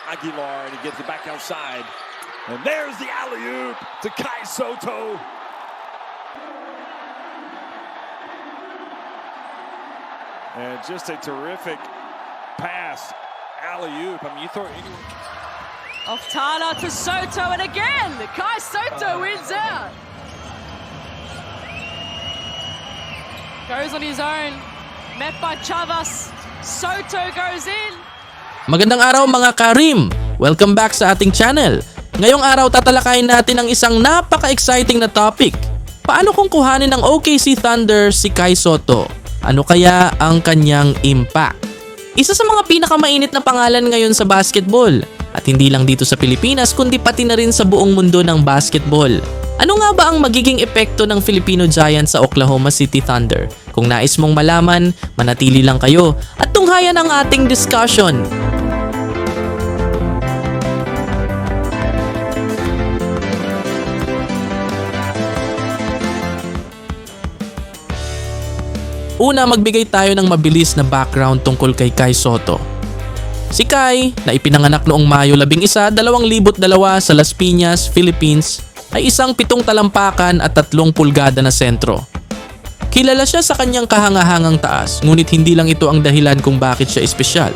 Aguilar, and he gets it back outside. And there's the alley-oop to Kai Soto. And just a terrific pass. Alley-oop. I mean, you throw anyone. Off Tana to Soto, and again, Kai Soto wins out. Goes on his own, met by Chavas. Soto goes in. Magandang araw mga Karim! Welcome back sa ating channel. Ngayong araw tatalakayin natin ang isang napaka-exciting na topic. Paano kung kuhanin ng OKC Thunder si Kai Soto? Ano kaya ang kanyang impact? Isa sa mga pinakamainit na pangalan ngayon sa basketball. At hindi lang dito sa Pilipinas kundi pati na rin sa buong mundo ng basketball. Ano nga ba ang magiging epekto ng Filipino Giants sa Oklahoma City Thunder? Kung nais mong malaman, manatili lang kayo at tunghayan ang ating discussion. Una, magbigay tayo ng mabilis na background tungkol kay Kai Soto. Si Kai, na ipinanganak noong Mayo 11, 2002 sa Las Piñas, Philippines, ay isang 7 talampakan at 3 pulgada na sentro. Kilala siya sa kanyang kahangahangang taas, ngunit hindi lang ito ang dahilan kung bakit siya espesyal.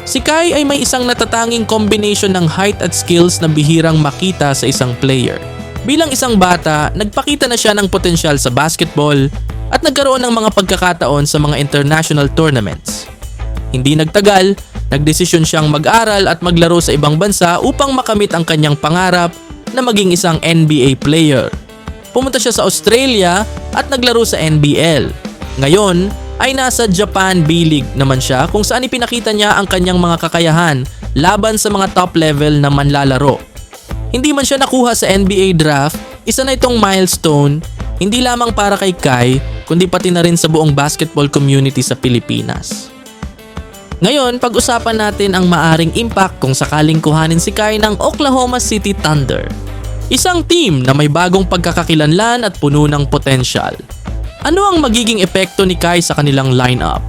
Si Kai ay may isang natatanging combination ng height at skills na bihirang makita sa isang player. Bilang isang bata, nagpakita na siya ng potensyal sa basketball at nagkaroon ng mga pagkakataon sa mga international tournaments. Hindi nagtagal, nagdesisyon siyang mag-aral at maglaro sa ibang bansa upang makamit ang kanyang pangarap na maging isang NBA player. Pumunta siya sa Australia at naglaro sa NBL. Ngayon ay nasa Japan B-League naman siya kung saan ipinakita niya ang kanyang mga kakayahan laban sa mga top level na manlalaro. Hindi man siya nakuha sa NBA draft, isa na itong milestone hindi lamang para kay Kai kundi pati na rin sa buong basketball community sa Pilipinas. Ngayon, pag-usapan natin ang maaring impact kung sakaling kuhanin si Kai ng Oklahoma City Thunder. Isang team na may bagong pagkakakilanlan at puno ng potensyal. Ano ang magiging epekto ni Kai sa kanilang lineup?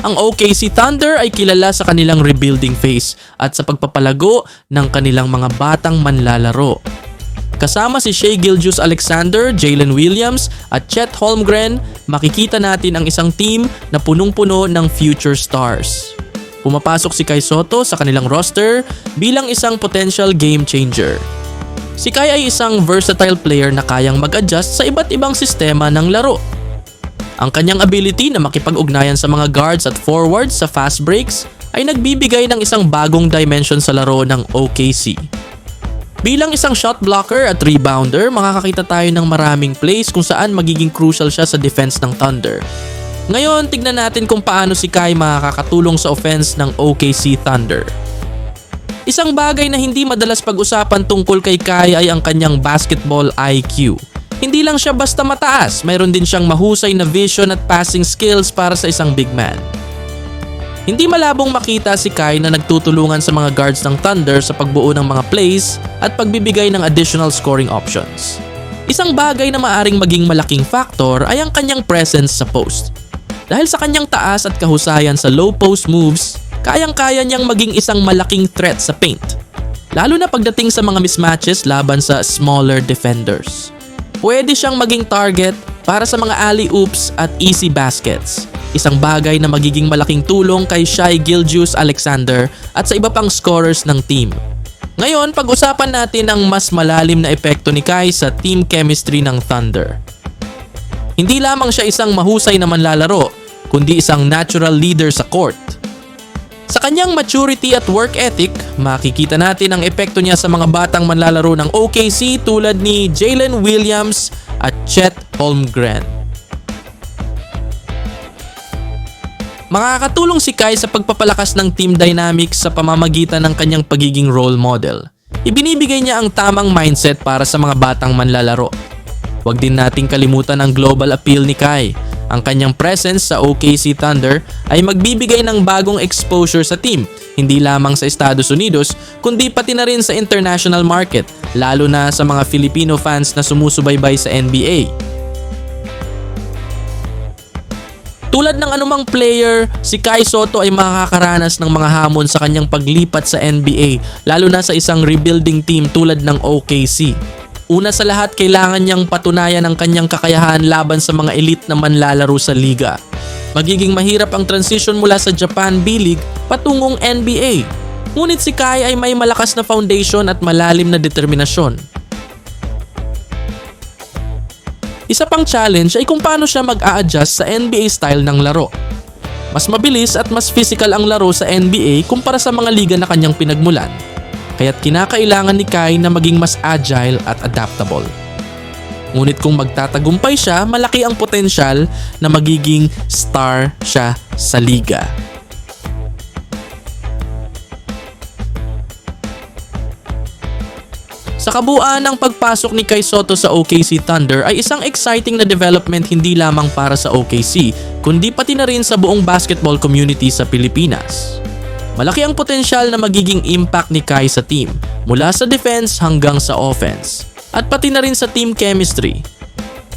Ang OKC Thunder ay kilala sa kanilang rebuilding phase at sa pagpapalago ng kanilang mga batang manlalaro. Kasama si Shai Gilgeous-Alexander, Jalen Williams at Chet Holmgren, makikita natin ang isang team na punong-puno ng future stars. Pumapasok si Kai Soto sa kanilang roster bilang isang potential game changer. Si Kai ay isang versatile player na kayang mag-adjust sa iba't ibang sistema ng laro. Ang kanyang ability na makipag-ugnayan sa mga guards at forwards sa fast breaks ay nagbibigay ng isang bagong dimension sa laro ng OKC. Bilang isang shot blocker at rebounder, makakakita tayo ng maraming plays kung saan magiging crucial siya sa defense ng Thunder. Ngayon, tignan natin kung paano si Kai makakatulong sa offense ng OKC Thunder. Isang bagay na hindi madalas pag-usapan tungkol kay Kai ay ang kanyang basketball IQ. Hindi lang siya basta mataas, mayroon din siyang mahusay na vision at passing skills para sa isang big man. Hindi malabong makita si Kai na nagtutulungan sa mga guards ng Thunder sa pagbuo ng mga plays at pagbibigay ng additional scoring options. Isang bagay na maaring maging malaking factor ay ang kanyang presence sa post. Dahil sa kanyang taas at kahusayan sa low post moves, kayang-kaya niyang maging isang malaking threat sa paint. Lalo na pagdating sa mga mismatches laban sa smaller defenders. Pwede siyang maging target para sa mga alley-oops at easy baskets. Isang bagay na magiging malaking tulong kay Shai Gilgeous-Alexander at sa iba pang scorers ng team. Ngayon, pag-usapan natin ang mas malalim na epekto ni Kai sa team chemistry ng Thunder. Hindi lamang siya isang mahusay na manlalaro, kundi isang natural leader sa court. Sa kanyang maturity at work ethic, makikita natin ang epekto niya sa mga batang manlalaro ng OKC tulad ni Jalen Williams at Chet Holmgren. Makakatulong si Kai sa pagpapalakas ng team dynamics sa pamamagitan ng kanyang pagiging role model. Ibinibigay niya ang tamang mindset para sa mga batang manlalaro. Huwag din nating kalimutan ang global appeal ni Kai. Ang kanyang presence sa OKC Thunder ay magbibigay ng bagong exposure sa team, hindi lamang sa Estados Unidos kundi pati na rin sa international market, lalo na sa mga Filipino fans na sumusubaybay sa NBA. Tulad ng anumang player, si Kai Sotto ay makakaranas ng mga hamon sa kanyang paglipat sa NBA, lalo na sa isang rebuilding team tulad ng OKC. Una sa lahat, kailangan niyang patunayan ang kanyang kakayahan laban sa mga elite na manlalaro sa liga. Magiging mahirap ang transition mula sa Japan B-League patungong NBA. Ngunit si Kai ay may malakas na foundation at malalim na determinasyon. Isa pang challenge ay kung paano siya mag-a-adjust sa NBA style ng laro. Mas mabilis at mas physical ang laro sa NBA kumpara sa mga liga na kanyang pinagmulan. Kaya't kinakailangan ni Kai na maging mas agile at adaptable. Ngunit kung magtatagumpay siya, malaki ang potensyal na magiging star siya sa liga. Sa kabuuan ng pagpasok ni Kai Sotto sa OKC Thunder ay isang exciting na development hindi lamang para sa OKC, kundi pati na rin sa buong basketball community sa Pilipinas. Malaki ang potensyal na magiging impact ni Kai sa team, mula sa defense hanggang sa offense, at pati na rin sa team chemistry.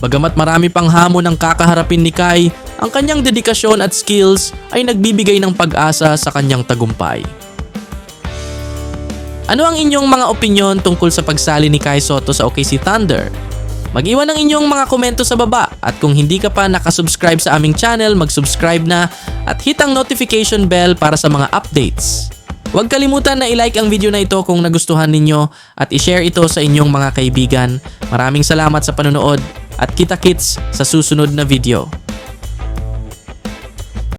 Bagamat marami pang hamon ang kakaharapin ni Kai, ang kanyang dedikasyon at skills ay nagbibigay ng pag-asa sa kanyang tagumpay. Ano ang inyong mga opinyon tungkol sa pagsali ni Kai Sotto sa OKC Thunder? Mag-iwan ng inyong mga komento sa baba, at kung hindi ka pa nakasubscribe sa aming channel, mag-subscribe na at hit ang notification bell para sa mga updates. Huwag kalimutan na i-like ang video na ito kung nagustuhan ninyo at i-share ito sa inyong mga kaibigan. Maraming salamat sa panonood at kita-kits sa susunod na video.